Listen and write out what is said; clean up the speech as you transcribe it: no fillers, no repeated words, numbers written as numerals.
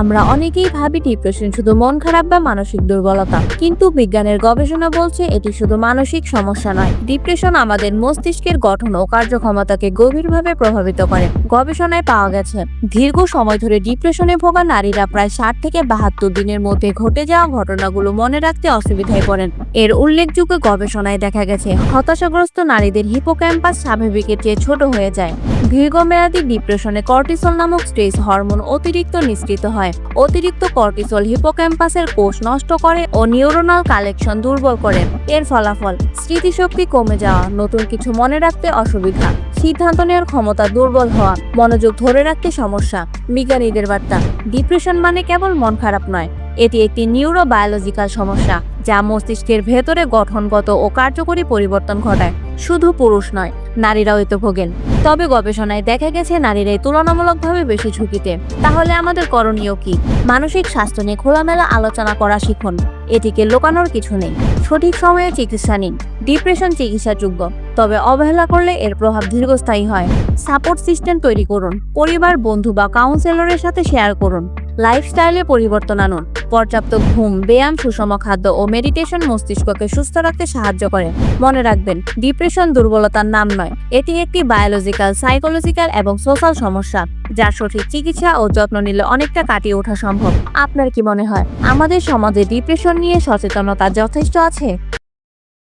আমরা অনেকেই ভাবি ডিপ্রেশন শুধু মন খারাপ বা মানসিক দুর্বলতা, কিন্তু বিজ্ঞানের গবেষণা বলছে এটি শুধু মানসিক সমস্যা নয়। ডিপ্রেশন আমাদের মস্তিষ্কের গঠন ও কার্যক্ষমতাকে গভীরভাবে প্রভাবিত করে। গবেষণায় পাওয়া গেছে, দীর্ঘ সময় ধরে ডিপ্রেশনে ভোগা নারীরা প্রায় 60 থেকে 72 দিনের মধ্যে ঘটে যাওয়া ঘটনাগুলো মনে রাখতে অসুবিধায় পড়েন। এর উল্লেখযোগ্য গবেষণায় দেখা গেছে, হতাশাগ্রস্ত নারীদের হিপোক্যাম্পাস স্বাভাবিকের চেয়ে ছোট হয়ে যায়। দীর্ঘমেয়াদী ডিপ্রেশনে কর্টিসল নামক স্ট্রেস হরমোন অতিরিক্ত নিঃসৃত হয়। অতিরিক্ত কর্টিসল হিপোক্যাম্পাসের কোষ নষ্ট করে ও নিউরোনাল কালেকশন দুর্বল করে। এর ফলাফল স্মৃতিশক্তি কমে যাওয়া, নতুন কিছু মনে রাখতে অসুবিধা, সিদ্ধান্ত নেওয়ার ক্ষমতা দুর্বল হওয়া, মনোযোগ ধরে রাখতে সমস্যা। বিজ্ঞানীদের বার্তা, ডিপ্রেশন মানে কেবল মন খারাপ নয়, এটি একটি নিউরোবায়োলজিক্যাল সমস্যা যা মস্তিষ্কের ভেতরে গঠনগত ও কার্যকরী পরিবর্তন ঘটায়। শুধু পুরুষ নয়, নারীরাও এতে ভোগেন। তবে গবেষণায় দেখা গেছে নারীরাই তুলনামূলকভাবে বেশি ঝুঁকিতে। তাহলে আমাদের করণীয় কি? মানসিক স্বাস্থ্য নিয়ে খোলামেলা আলোচনা করা শিখুন। এটিকে লুকানোর কিছু নেই। সঠিক সময়ে চিকিৎসা নিন। ডিপ্রেশন চিকিৎসাযোগ্য, তবে অবহেলা করলে এর প্রভাব দীর্ঘস্থায়ী হয়। সাপোর্ট সিস্টেম তৈরি করুন। পরিবার, বন্ধু বা কাউন্সিলরের সাথে শেয়ার করুন। লাইফস্টাইলে পরিবর্তন আনুন। পর্যাপ্ত ঘুম, ব্যায়াম, সুষম খাদ্য ও মেডিটেশন মস্তিষ্ককে সুস্থ রাখতে সাহায্য করে। মনে রাখবেন, ডিপ্রেশন দুর্বলতার নাম নয়, এটি একটি বায়োলজিক্যাল, সাইকোলজিক্যাল এবং সোশ্যাল সমস্যা, যার সঠিক চিকিৎসা ও যত্ন নিলে অনেকটা কাটিয়ে ওঠা সম্ভব। আপনার কি মনে হয়, আমাদের সমাজে ডিপ্রেশন নিয়ে সচেতনতা যথেষ্ট আছে?